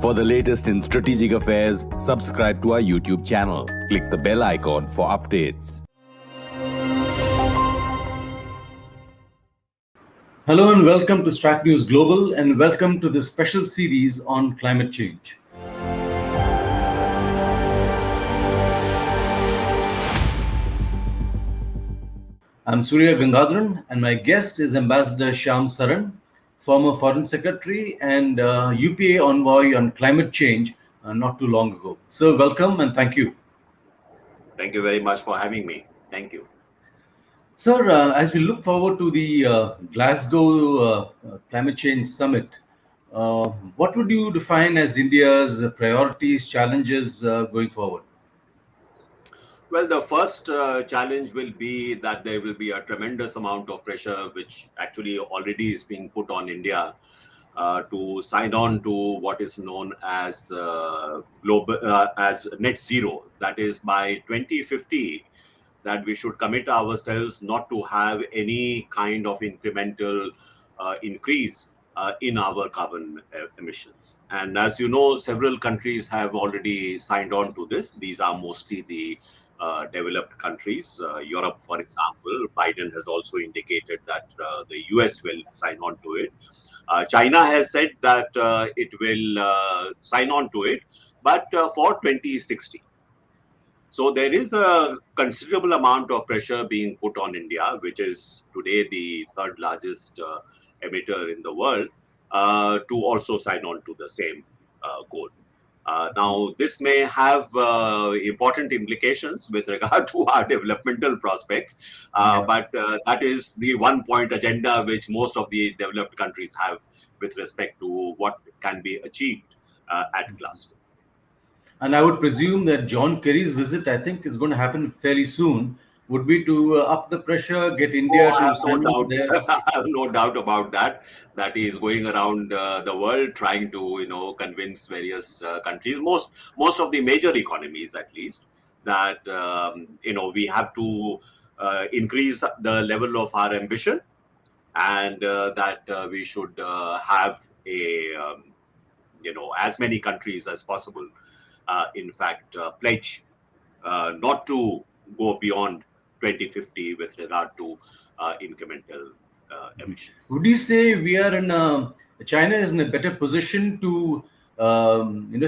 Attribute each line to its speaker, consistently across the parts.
Speaker 1: For the latest in strategic affairs, subscribe to our YouTube channel. Click the bell icon for updates.
Speaker 2: Hello and welcome to StratNewsGlobal and welcome to this special series on climate change. I'm Surya Gangadharan and my guest is Ambassador Shyam Saran, former Foreign Secretary and UPA envoy on climate change not too long ago. So welcome and thank you.
Speaker 3: Thank you very much for having me. Thank you.
Speaker 2: Sir, as we look forward to the Glasgow Climate Change Summit, what would you define as India's priorities, challenges going forward?
Speaker 3: Well, the first challenge will be that there will be a tremendous amount of pressure, which actually already is being put on India to sign on to what is known as global as net zero. That is, by 2050, that we should commit ourselves not to have any kind of incremental increase in our carbon emissions. And as you know, several countries have already signed on to this. These are mostly the developed countries. Europe, for example, Biden has also indicated that the US will sign on to it. China has said that it will sign on to it, but for 2060. So there is a considerable amount of pressure being put on India, which is today the third largest emitter in the world, to also sign on to the same goal. Now, this may have important implications with regard to our developmental prospects, but that is the one-point agenda which most of the developed countries have with respect to what can be achieved at Glasgow.
Speaker 2: And I would presume that John Kerry's visit, I think, is going to happen fairly soon, would be to up the pressure, get India to sign on there.
Speaker 3: I have no doubt about that. That is going around the world trying to, convince various countries, most of the major economies at least, that we have to increase the level of our ambition, and that we should have as many countries as possible, in fact, pledge not to go beyond 2050 with regard to incremental emissions.
Speaker 2: Would you say we are China is in a better position to,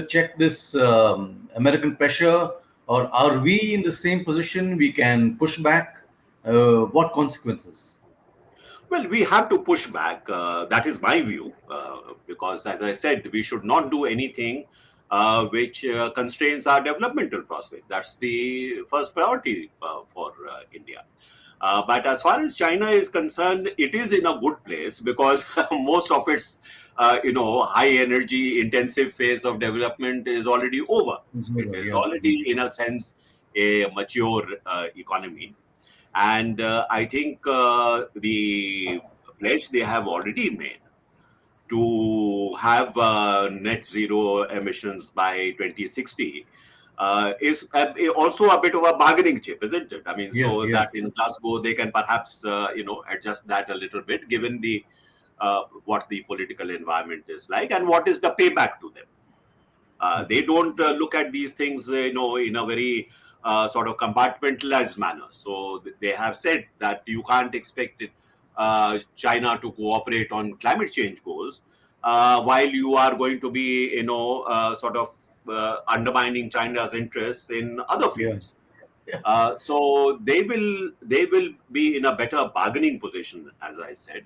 Speaker 2: check this American pressure, or are we in the same position? We can push back. What consequences?
Speaker 3: Well, we have to push back. That is my view, because, as I said, we should not do anything which constrains our developmental prospect. That's the first priority for India. But as far as China is concerned, it is in a good place because most of its, high energy intensive phase of development is already over. It is already, in a sense, a mature economy. And I think the pledge they have already made to have net zero emissions by 2060 is also a bit of a bargaining chip, isn't it? I mean, that in Glasgow they can perhaps adjust that a little bit, given the what the political environment is like and what is the payback to them. They don't look at these things, in a very sort of compartmentalized manner. So they have said that you can't expect it. China to cooperate on climate change goals, while you are going to be, sort of undermining China's interests in other fields. So they will be in a better bargaining position, as I said.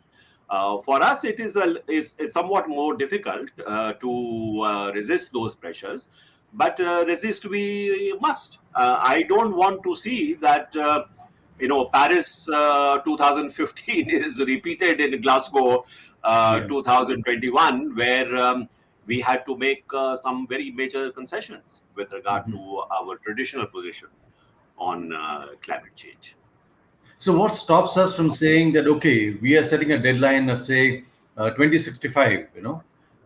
Speaker 3: For us, it is it's somewhat more difficult to resist those pressures, but resist we must. I don't want to see that. Paris 2015 is repeated in Glasgow 2021, where we had to make some very major concessions with regard to our traditional position on climate change.
Speaker 2: So what stops us from saying that, okay, we are setting a deadline of, say, 2065,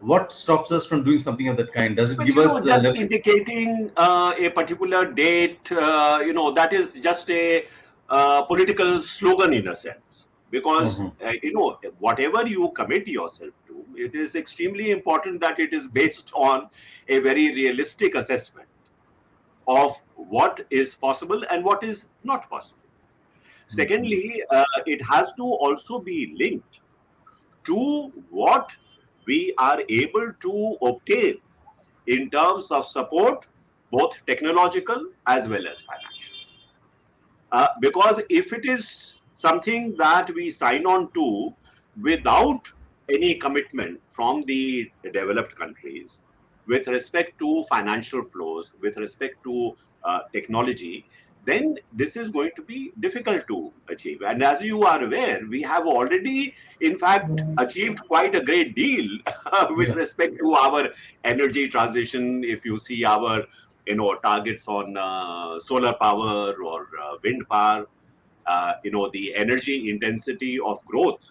Speaker 2: What stops us from doing something of that kind? Does it give us...
Speaker 3: just indicating a particular date, that is just a political slogan in a sense, because whatever you commit yourself to, it is extremely important that it is based on a very realistic assessment of what is possible and what is not possible. Secondly, it has to also be linked to what we are able to obtain in terms of support, both technological as well as financial. Because if it is something that we sign on to without any commitment from the developed countries with respect to financial flows, with respect to technology, then this is going to be difficult to achieve. And as you are aware, we have already, in fact, achieved quite a great deal with respect to our energy transition. If you see our targets on solar power or wind power, the energy intensity of growth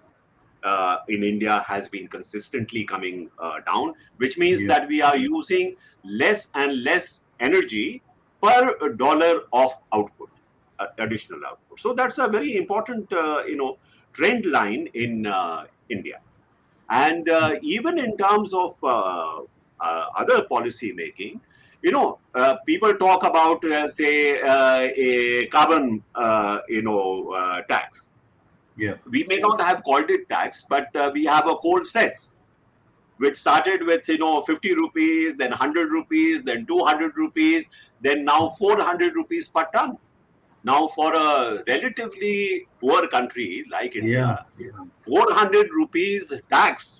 Speaker 3: in India has been consistently coming down, which means that we are using less and less energy per dollar of output, additional output. So that's a very important, trend line in India. And even in terms of other policy making, people talk about, say, a carbon, tax.
Speaker 2: Yeah.
Speaker 3: We may not have called it tax, but we have a coal cess, which started with 50 rupees, then 100 rupees, then 200 rupees, then now 400 rupees per ton. Now, for a relatively poor country like India, 400 rupees tax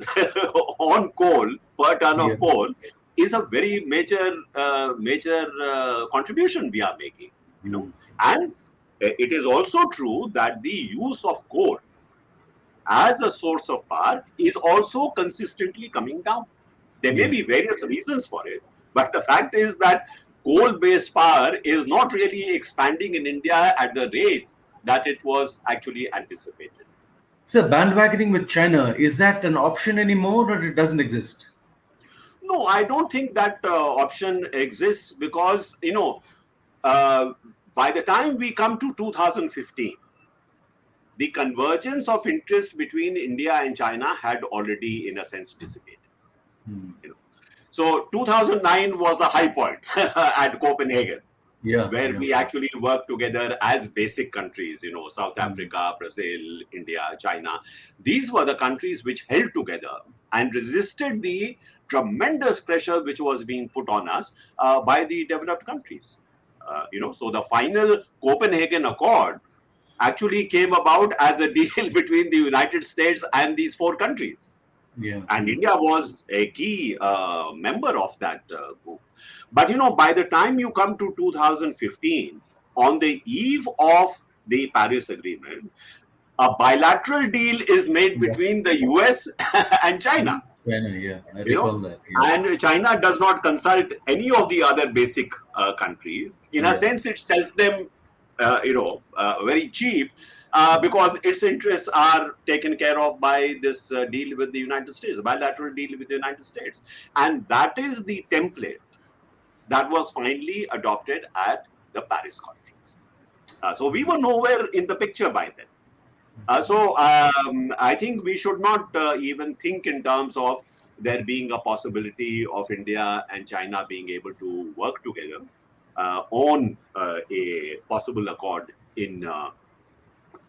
Speaker 3: on coal per ton of coal is a very major contribution we are making. And it is also true that the use of coal as a source of power is also consistently coming down. There may be various reasons for it, but the fact is that coal-based power is not really expanding in India at the rate that it was actually anticipated.
Speaker 2: So bandwagoning with China, is that an option anymore, or it doesn't exist?
Speaker 3: No, I don't think that option exists, because by the time we come to 2015, the convergence of interest between India and China had already, in a sense, dissipated. So 2009 was the high point at Copenhagen, where we actually worked together as basic countries, South Africa, Brazil, India, China. These were the countries which held together and resisted the tremendous pressure which was being put on us by the developed countries. So the final Copenhagen Accord actually came about as a deal between the United States and these four countries. And India was a key member of that group. But, by the time you come to 2015, on the eve of the Paris Agreement, a bilateral deal is made between the US and China.
Speaker 2: I recall that.
Speaker 3: And China does not consult any of the other basic countries. In a sense, it sells them, very cheap, because its interests are taken care of by this deal with the United States, bilateral deal with the United States. And that is the template that was finally adopted at the Paris conference. So we were nowhere in the picture by then. So I think we should not even think in terms of there being a possibility of India and China being able to work together on a possible accord in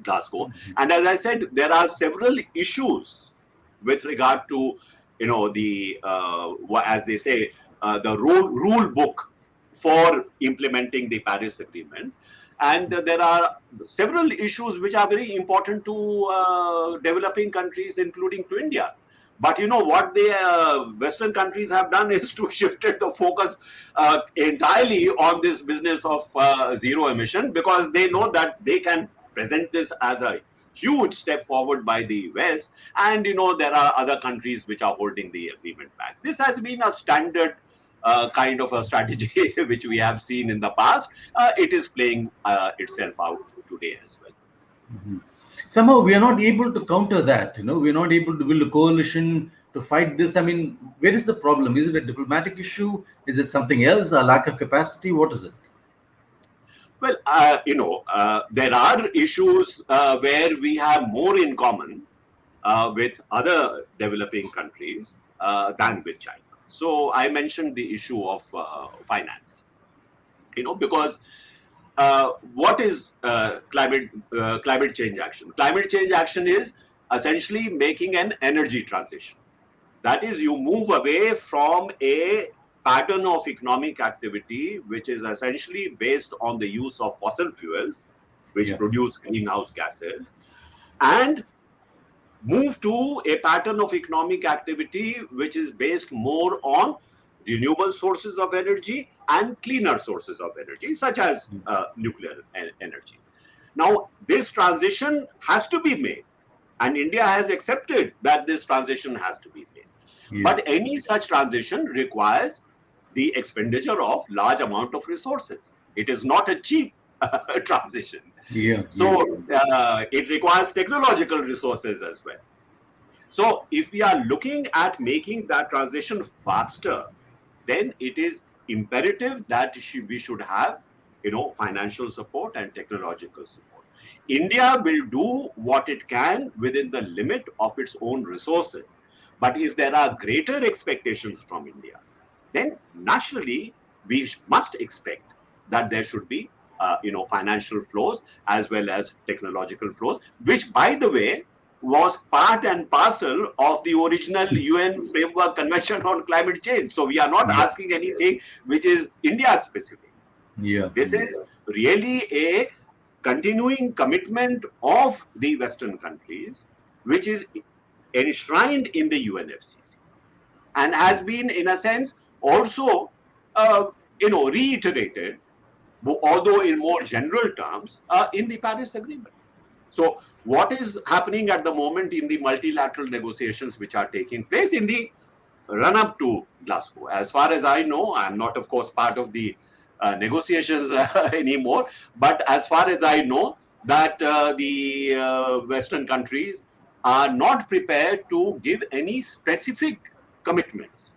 Speaker 3: Glasgow. And as I said, there are several issues with regard to, the, as they say, the rule book for implementing the Paris Agreement. And there are several issues which are very important to developing countries, including to India. But what the Western countries have done is to shifted the focus entirely on this business of zero emission, because they know that they can present this as a huge step forward by the West. And, there are other countries which are holding the agreement back. This has been a standard kind of a strategy which we have seen in the past. It is playing itself out today as well.
Speaker 2: Somehow we are not able to counter that. We are not able to build a coalition to fight this. I mean, where is the problem? Is it a diplomatic issue? Is it something else? A lack of capacity? What is it?
Speaker 3: Well, there are issues where we have more in common with other developing countries than with China. So I mentioned the issue of finance, because what is climate change action? Climate change action is essentially making an energy transition. That is, you move away from a pattern of economic activity which is essentially based on the use of fossil fuels, which produce greenhouse gases, and move to a pattern of economic activity which is based more on renewable sources of energy and cleaner sources of energy, such as nuclear energy. Now, this transition has to be made, and India has accepted that this transition has to be made. But any such transition requires the expenditure of large amount of resources. It is not a cheap transition. So it requires technological resources as well. So if we are looking at making that transition faster, then it is imperative that we should have, financial support and technological support. India will do what it can within the limit of its own resources. But if there are greater expectations from India, then naturally we must expect that there should be, financial flows as well as technological flows, which, by the way, was part and parcel of the original UN Framework Convention on Climate Change. So we are not asking anything which is India specific. This is really a continuing commitment of the Western countries, which is enshrined in the UNFCCC and has been, in a sense, also, reiterated, although in more general terms, in the Paris Agreement. So what is happening at the moment in the multilateral negotiations which are taking place in the run-up to Glasgow? As far as I know, I'm not, of course, part of the negotiations anymore, but as far as I know, that the Western countries are not prepared to give any specific commitments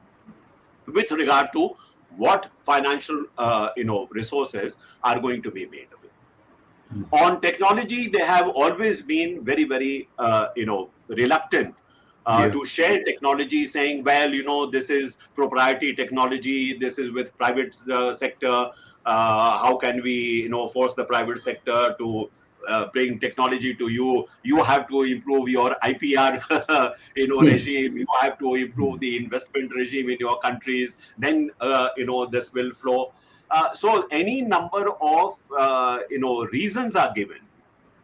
Speaker 3: with regard to what financial resources are going to be made available. On technology, they have always been very, very reluctant to share technology, saying, well, this is proprietary technology, this is with private sector. How can we force the private sector to bring technology to you? You have to improve your IPR regime, you have to improve the investment regime in your countries, then this will flow. So any number of reasons are given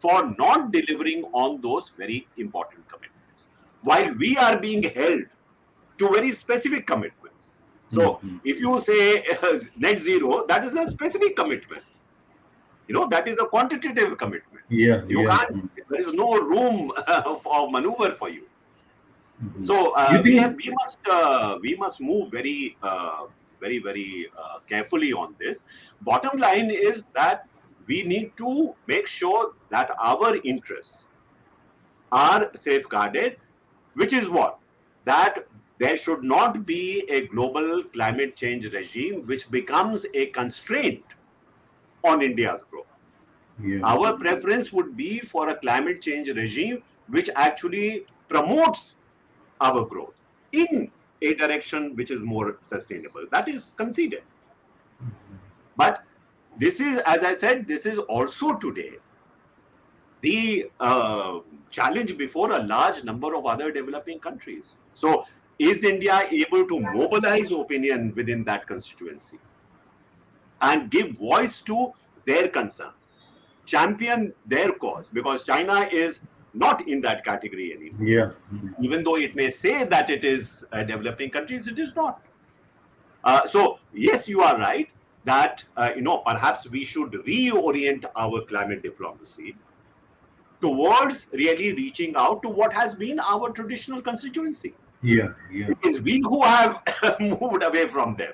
Speaker 3: for not delivering on those very important commitments, while we are being held to very specific commitments. So if you say net zero, that is a specific commitment. That is a quantitative commitment. You can't. There is no room for maneuver for you. So we must move very, very carefully on this. Bottom line is that we need to make sure that our interests are safeguarded, which is what? That there should not be a global climate change regime which becomes a constraint on India's growth. Our preference would be for a climate change regime which actually promotes our growth in a direction which is more sustainable. That is conceded. But this is, as I said, this is also today the challenge before a large number of other developing countries. So is India able to mobilize opinion within that constituency and give voice to their concerns, champion their cause? Because China is not in that category anymore. Even though it may say that it is developing countries, it is not. So yes, you are right that perhaps we should reorient our climate diplomacy towards really reaching out to what has been our traditional constituency. It is we who have moved away from them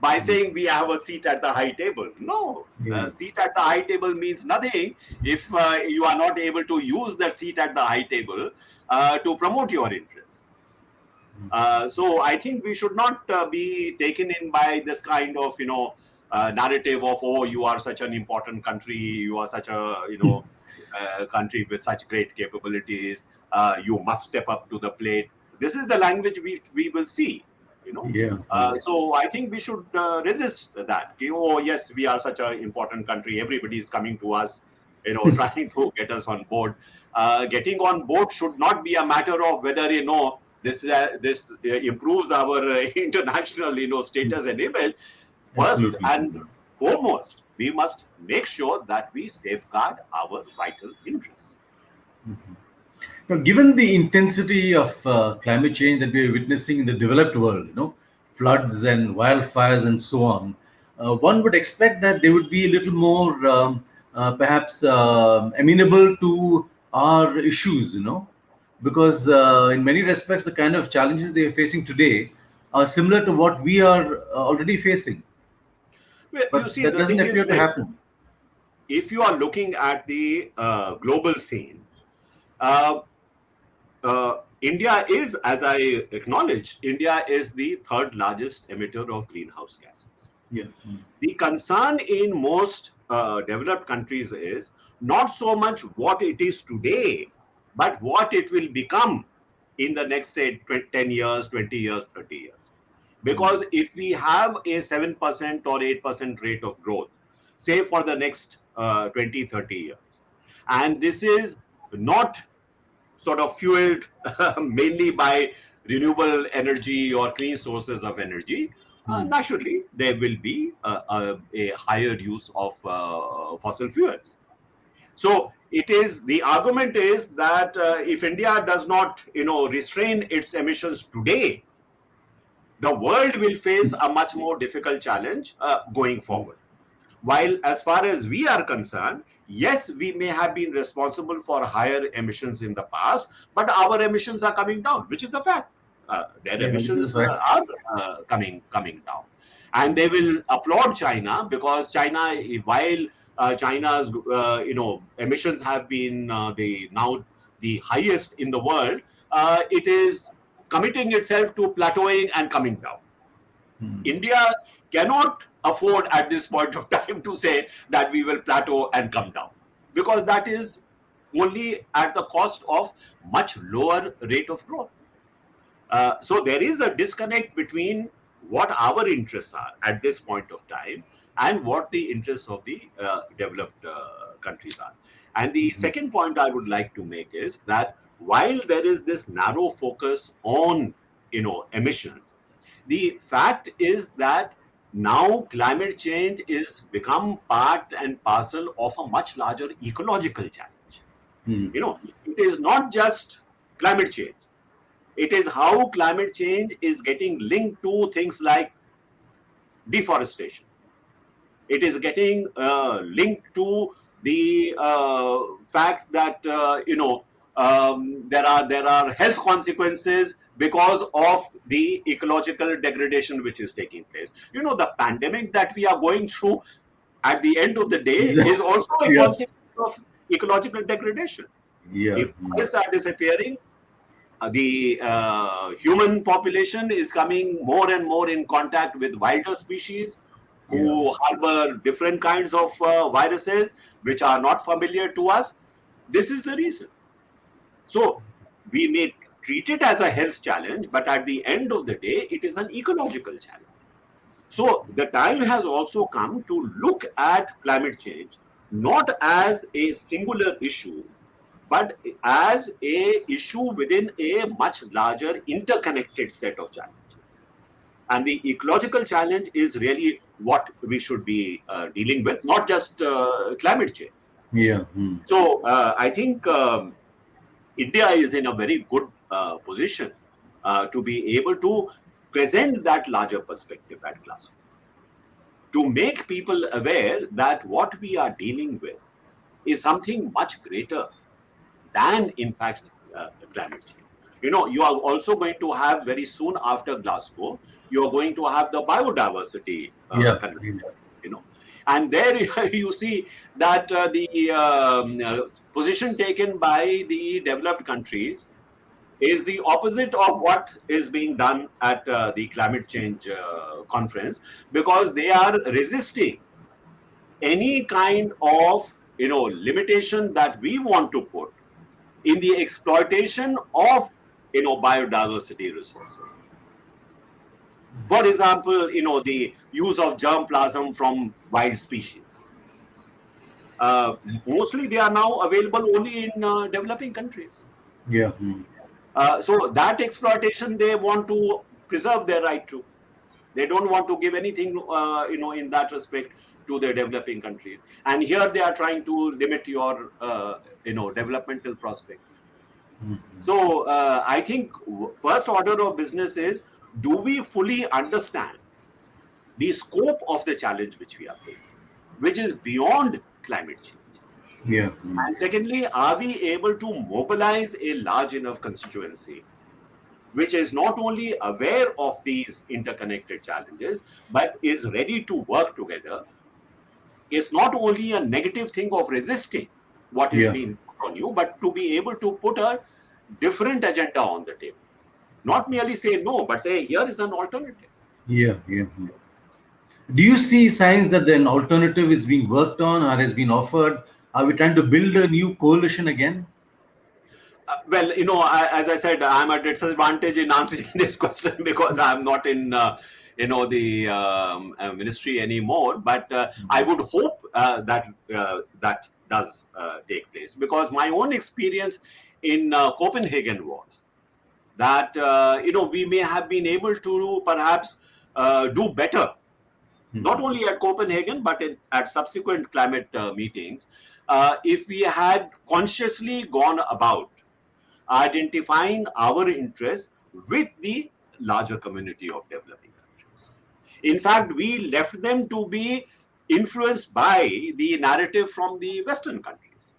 Speaker 3: by saying we have a seat at the high table. No, seat at the high table means nothing if you are not able to use that seat at the high table to promote your interests. So I think we should not be taken in by this kind of narrative of, oh, you are such an important country, you are such a country with such great capabilities, you must step up to the plate. This is the language we will see. So I think we should resist that. Oh yes, we are such an important country, everybody is coming to us, trying to get us on board. Getting on board should not be a matter of whether this improves our international status and image. First and foremost, we must make sure that we safeguard our vital interests.
Speaker 2: Now, given the intensity of climate change that we are witnessing in the developed world, floods and wildfires and so on, one would expect that they would be a little more perhaps amenable to our issues, because in many respects, the kind of challenges they are facing today are similar to what we are already facing.
Speaker 3: Well,
Speaker 2: But
Speaker 3: you see,
Speaker 2: that
Speaker 3: the
Speaker 2: doesn't
Speaker 3: thing
Speaker 2: appear
Speaker 3: is
Speaker 2: to
Speaker 3: this.
Speaker 2: happen.
Speaker 3: If you are looking at the global scene, uh, India is, as I acknowledged, India is the third largest emitter of greenhouse gases.
Speaker 2: Yeah.
Speaker 3: The concern in most developed countries is not so much what it is today, but what it will become in the next, say, 10 years, 20 years, 30 years. Because if we have a 7% or 8% rate of growth, say for the next 20, 30 years, and this is not sort of fueled mainly by renewable energy or clean sources of energy, naturally there will be a higher use of fossil fuels. So the argument is that if India does not restrain its emissions today, the world will face a much more difficult challenge going forward. While as far as we are concerned, yes, we may have been responsible for higher emissions in the past, but our emissions are coming down, which is a fact. Their emissions are coming down. And they will applaud China because China, while China's emissions have been now the highest in the world, it is committing itself to plateauing and coming down. India cannot afford at this point of time to say that we will plateau and come down, because that is only at the cost of much lower rate of growth. So there is a disconnect between what our interests are at this point of time and what the interests of the developed countries are. And the second point I would like to make is that while there is this narrow focus on emissions, the fact is that now climate change is become part and parcel of a much larger ecological challenge. It is not just climate change. It is how climate change is getting linked to things like deforestation. It is getting linked to the fact that there are health consequences because of the ecological degradation which is taking place. The pandemic that we are going through at the end of the day is also a consequence of ecological degradation. If forests are disappearing, the human population is coming more and more in contact with wilder species who harbor different kinds of viruses which are not familiar to us. This is the reason. So we may treat it as a health challenge, but at the end of the day, it is an ecological challenge. So the time has also come to look at climate change not as a singular issue, but as a issue within a much larger interconnected set of challenges. And the ecological challenge is really what we should be dealing with, not just climate change. So I think India is in a very good position to be able to present that larger perspective at Glasgow, to make people aware that what we are dealing with is something much greater than, in fact, climate change. You are also going to have very soon after Glasgow, you are going to have the biodiversity convention. And there you see that the position taken by the developed countries is the opposite of what is being done at the climate change conference, because they are resisting any kind of limitation that we want to put in the exploitation of biodiversity resources. For example, the use of germplasm from wild species. Mostly they are now available only in developing countries.
Speaker 2: Yeah.
Speaker 3: So that exploitation, they want to preserve their right to. They don't want to give anything, in that respect to their developing countries. And here they are trying to limit your, developmental prospects. So I think first order of business is, do we fully understand the scope of the challenge which we are facing, which is beyond climate change?
Speaker 2: Yeah.
Speaker 3: And secondly, are we able to mobilize a large enough constituency which is not only aware of these interconnected challenges, but is ready to work together? It's not only a negative thing of resisting what is being put on you, but to be able to put a different agenda on the table. Not merely say no, but say, here is an alternative.
Speaker 2: Yeah. Do you see signs that an alternative is being worked on or has been offered? Are we trying to build a new coalition again?
Speaker 3: Well, as I said, I'm at a disadvantage in answering this question because I'm not in, the ministry anymore. But I would hope that that does take place, because my own experience in Copenhagen was that, we may have been able to perhaps do better, not only at Copenhagen, but at subsequent climate meetings, if we had consciously gone about identifying our interests with the larger community of developing countries. In fact, we left them to be influenced by the narrative from the Western countries,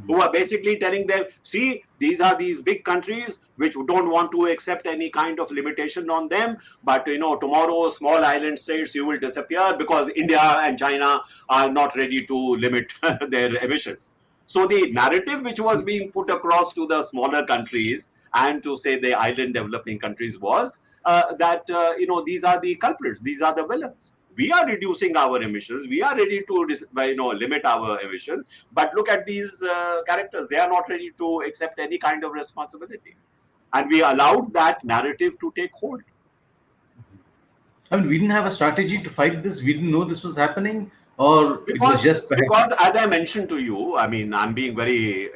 Speaker 3: who are basically telling them, see, these are these big countries which don't want to accept any kind of limitation on them, but tomorrow small island states, you will disappear because India and China are not ready to limit their emissions. So the narrative which was being put across to the smaller countries and to say the island developing countries was that these are the culprits, these are the villains. We are reducing our emissions, we are ready to limit our emissions, but look at these characters, they are not ready to accept any kind of responsibility. And we allowed that narrative to take hold.
Speaker 2: I mean, we didn't have a strategy to fight this. We didn't know this was happening, or it was
Speaker 3: Because,
Speaker 2: just
Speaker 3: because as I mentioned to you, I mean, I'm being very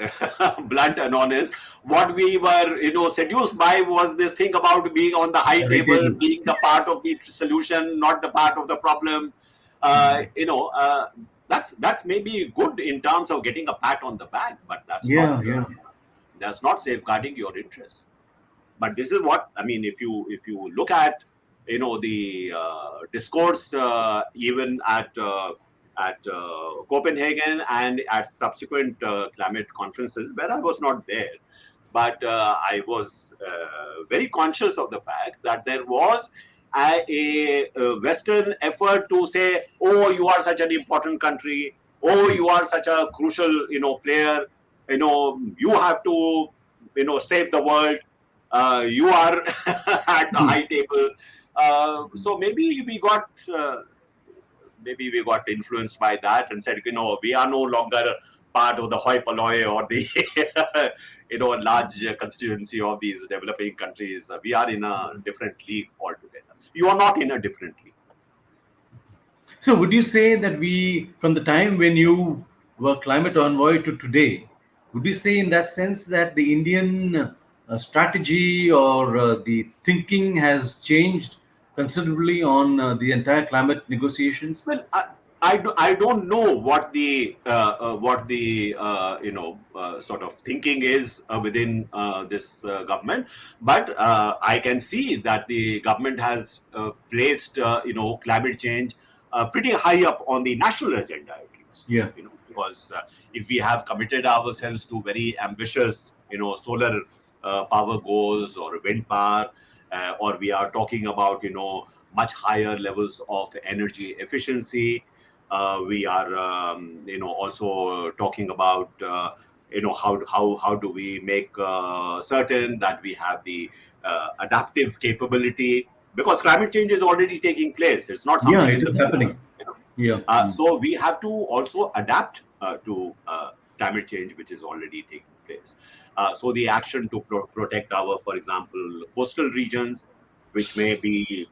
Speaker 3: blunt and honest. What we were, seduced by was this thing about being on the high table, being the part of the solution, not the part of the problem. That's maybe good in terms of getting a pat on the back, but that's not safeguarding your interests. But this is what I mean. If you look at the discourse even at Copenhagen and at subsequent climate conferences where I was not there, but I was very conscious of the fact that there was a Western effort to say, oh, you are such an important country, oh, you are such a crucial player, you have to save the world, you are at the high table. So maybe we got influenced by that and said, we are no longer part of the hoi polloi or the large constituency of these developing countries. We are in a different league altogether. You are not in a different league.
Speaker 2: So would you say that from the time when you were climate envoy to today, would you say in that sense that the Indian strategy or the thinking has changed considerably on the entire climate negotiations?
Speaker 3: Well, I don't know what the sort of thinking is within this government, but I can see that the government has placed climate change pretty high up on the national agenda, at least.
Speaker 2: Yeah.
Speaker 3: Because if we have committed ourselves to very ambitious solar power goals or wind power, or we are talking about much higher levels of energy efficiency. We are, also talking about, how do we make certain that we have the adaptive capability, because climate change is already taking place. It's not something
Speaker 2: Yeah,
Speaker 3: in
Speaker 2: it
Speaker 3: the
Speaker 2: is
Speaker 3: future.
Speaker 2: happening. Yeah.
Speaker 3: So we have to also adapt to climate change, which is already taking place. So the action to protect our, for example, coastal regions, which may be,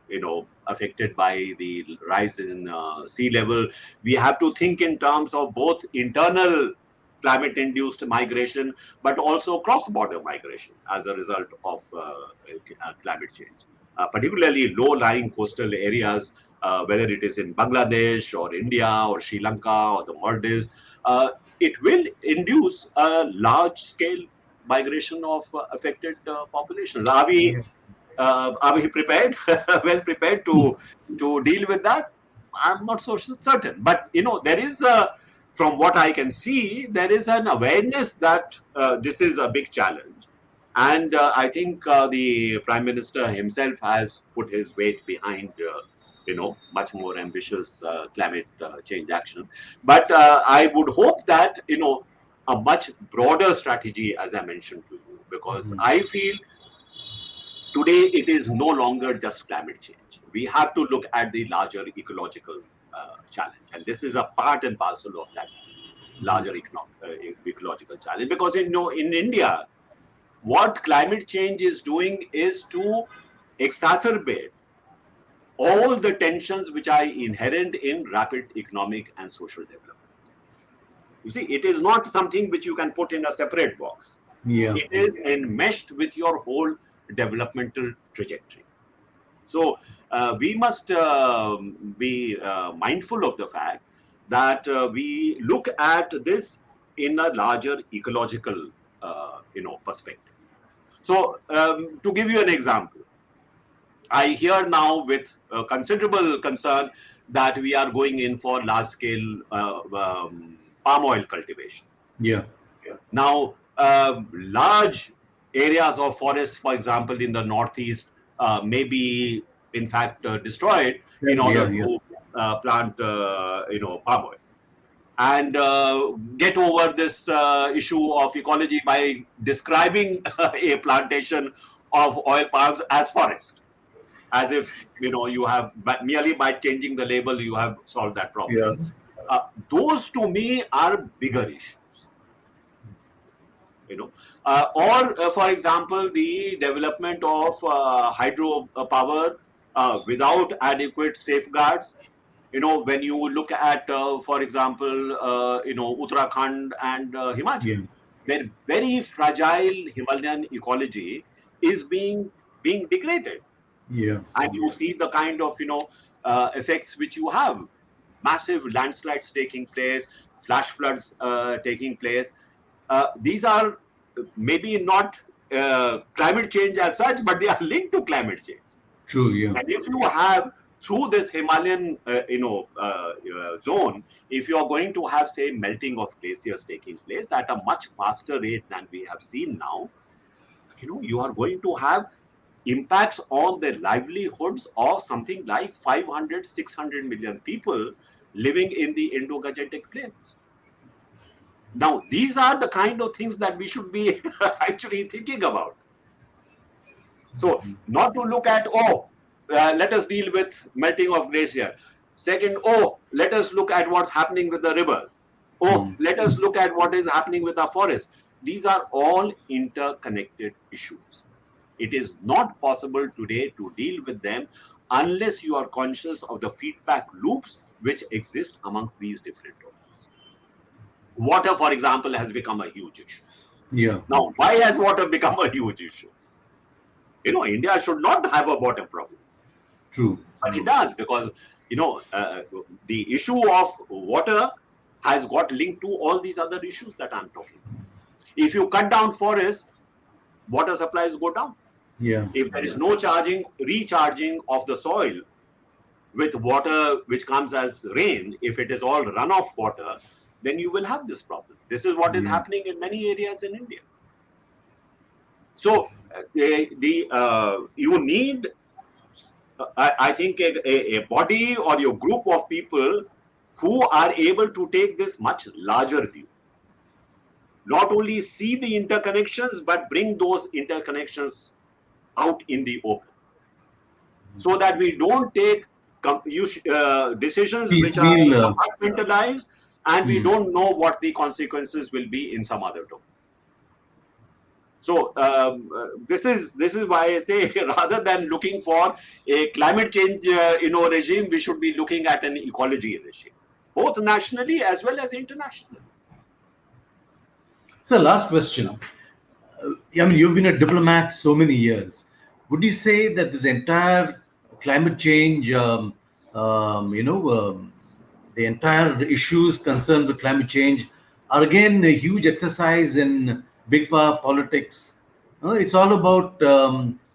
Speaker 3: affected by the rise in sea level. We have to think in terms of both internal climate-induced migration, but also cross-border migration as a result of climate change. Particularly low-lying coastal areas, whether it is in Bangladesh or India or Sri Lanka or the Maldives, it will induce a large-scale migration of affected populations. Are we prepared, well prepared to deal with that? I'm not so certain, but there is from what I can see, there is an awareness that this is a big challenge, and I think the Prime Minister himself has put his weight behind. Much more ambitious climate change action. But I would hope that, a much broader strategy, as I mentioned to you, because I feel today it is no longer just climate change. We have to look at the larger ecological challenge, and this is a part and parcel of that larger ecological challenge. Because in India, what climate change is doing is to exacerbate all the tensions which are inherent in rapid economic and social development. You see, it is not something which you can put in a separate box.
Speaker 2: Yeah.
Speaker 3: It is enmeshed with your whole developmental trajectory. So we must be mindful of the fact that we look at this in a larger ecological perspective. So to give you an example, I hear now with considerable concern that we are going in for large-scale palm oil cultivation.
Speaker 2: Yeah.
Speaker 3: Now, large areas of forests, for example, in the northeast, may be in fact destroyed in order to plant, palm oil, and get over this issue of ecology by describing a plantation of oil palms as forest, as if you have merely by changing the label you have solved that problem. Those to me are bigger issues. Or for example, the development of hydro power without adequate safeguards. When you look at, for example, Uttarakhand and Himachal, their very fragile Himalayan ecology is being degraded. And you see the kind of effects which you have: massive landslides taking place, flash floods taking place. These are maybe not climate change as such, but they are linked to climate change.
Speaker 2: True. Yeah.
Speaker 3: And if you have, through this Himalayan zone, if you are going to have, say, melting of glaciers taking place at a much faster rate than we have seen now, you are going to have impacts on the livelihoods of something like 500, 600 million people living in the Indo-Gangetic plains. Now, these are the kind of things that we should be actually thinking about. So, not to look at, let us deal with melting of glacier. Second, let us look at what's happening with the rivers. Let us look at what is happening with our forests. These are all interconnected issues. It is not possible today to deal with them unless you are conscious of the feedback loops which exist amongst these different domains. Water, for example, has become a huge issue.
Speaker 2: Yeah.
Speaker 3: Now, why has water become a huge issue? India should not have a water problem.
Speaker 2: True.
Speaker 3: But it does, because, the issue of water has got linked to all these other issues that I'm talking about. If you cut down forests, water supplies go down.
Speaker 2: Yeah.
Speaker 3: If there is no recharging of the soil with water which comes as rain, if it is all runoff water, then you will have this problem. This is what is happening in many areas in India. So you need, I think, a body or your group of people who are able to take this much larger view. not only see the interconnections, but bring those interconnections out in the open, so that we don't take decisions which are
Speaker 2: Piecemeal.
Speaker 3: compartmentalized, and we don't know what the consequences will be in some other domain. So this is why I say, rather than looking for a climate change regime, we should be looking at an ecology regime, both nationally as well as internationally.
Speaker 2: So, last question. I mean, you've been a diplomat so many years. Would you say that this entire climate change, the entire issues concerned with climate change are again a huge exercise in big power politics? It's all about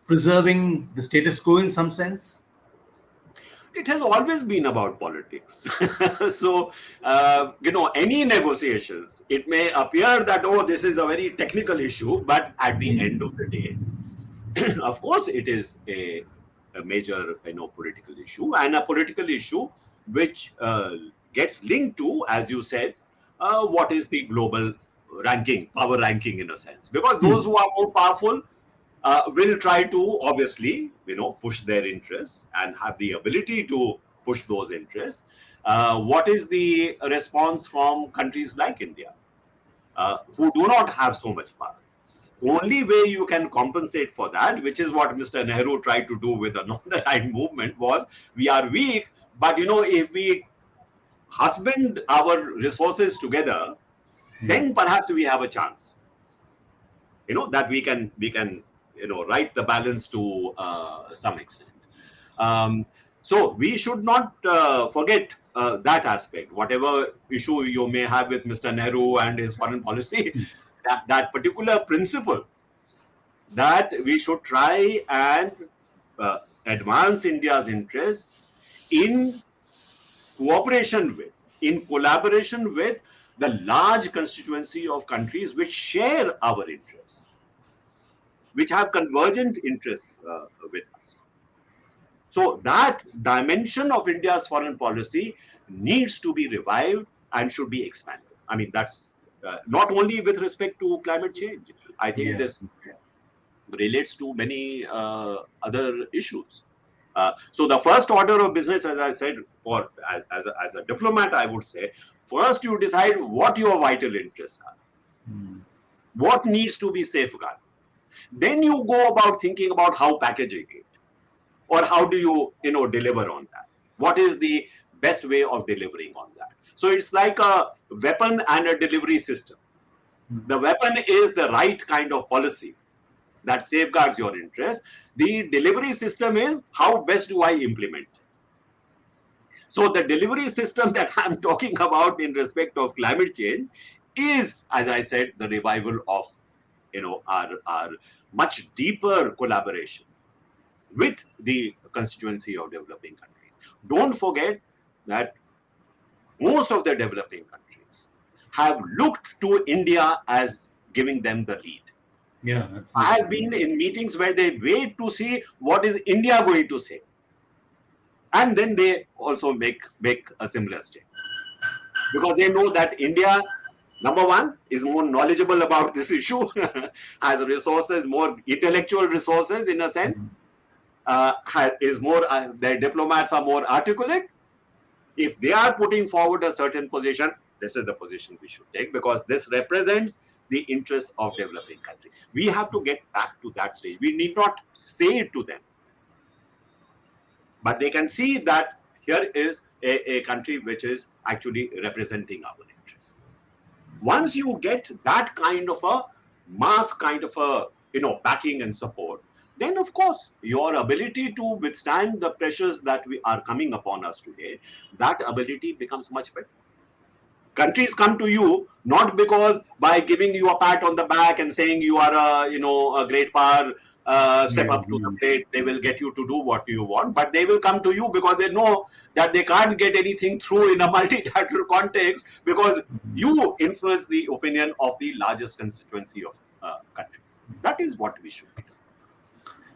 Speaker 2: preserving the status quo in some sense.
Speaker 3: It has always been about politics. So, any negotiations, it may appear that, oh, this is a very technical issue, but at the end of the day, of course, it is a major, political issue, and a political issue which gets linked to, as you said, what is the global ranking, power ranking in a sense, because those who are more powerful will try to obviously, push their interests and have the ability to push those interests. What is the response from countries like India, who do not have so much power? Only way you can compensate for that, which is what Mr. Nehru tried to do with the non-aligned movement, was we are weak, but if we husband our resources together, then perhaps we have a chance. That we can right the balance to some extent. So we should not forget that aspect. Whatever issue you may have with Mr. Nehru and his foreign policy, that particular principle that we should try and advance India's interests in cooperation with, in collaboration with the large constituency of countries which share our interests, which have convergent interests with us. So that dimension of India's foreign policy needs to be revived and should be expanded. I mean, that's not only with respect to climate change. I think this relates to many other issues. So the first order of business, as I said, as a diplomat, I would say, first you decide what your vital interests are, what needs to be safeguarded. Then you go about thinking about how packaging it, or how do you, deliver on that. What is the best way of delivering on that? So it's like a weapon and a delivery system. The weapon is the right kind of policy that safeguards your interest. The delivery system is how best do I implement. So the delivery system that I'm talking about in respect of climate change is, as I said, the revival of our much deeper collaboration with the constituency of developing countries. Don't forget that most of the developing countries have looked to India as giving them the lead.
Speaker 2: Yeah, absolutely.
Speaker 3: I have been in meetings where they wait to see what is India going to say, and then they also make a similar statement, because they know that India, number one, is more knowledgeable about this issue, has resources, more intellectual resources in a sense, is more, their diplomats are more articulate. If they are putting forward a certain position, this is the position we should take, because this represents the interests of developing countries. We have to get back to that stage. We need not say it to them, but they can see that here is a country which is actually representing our interests. Once you get that kind of a mass kind of a backing and support, then of course your ability to withstand the pressures that we are coming upon us today, that ability becomes much better. Countries come to you not because by giving you a pat on the back and saying you are a great power, step up to the plate, they will get you to do what you want, but they will come to you because they know that they can't get anything through in a multilateral context, because you influence the opinion of the largest constituency of countries. That is what we should be doing.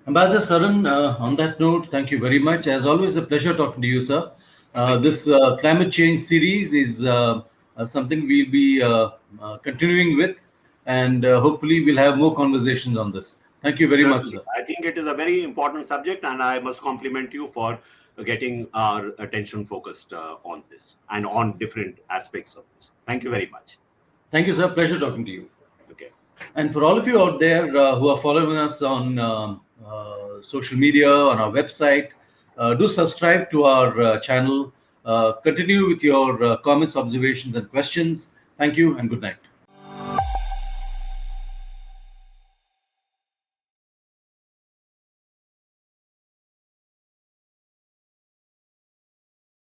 Speaker 2: Ambassador Saran, on that note, thank you very much. As always, a pleasure talking to you, sir. This climate change series is something we'll be continuing with. and hopefully we'll have more conversations on this. Thank you very much,
Speaker 3: Certainly.
Speaker 2: sir.
Speaker 3: I think it is a very important subject, and I must compliment you for getting our attention focused on this and on different aspects of this. Thank you very much.
Speaker 2: Thank you, sir. Pleasure talking to you.
Speaker 3: Okay.
Speaker 2: And for all of you out there who are following us on social media, on our website, do subscribe to our channel. Continue with your comments, observations, and questions. Thank you and good night.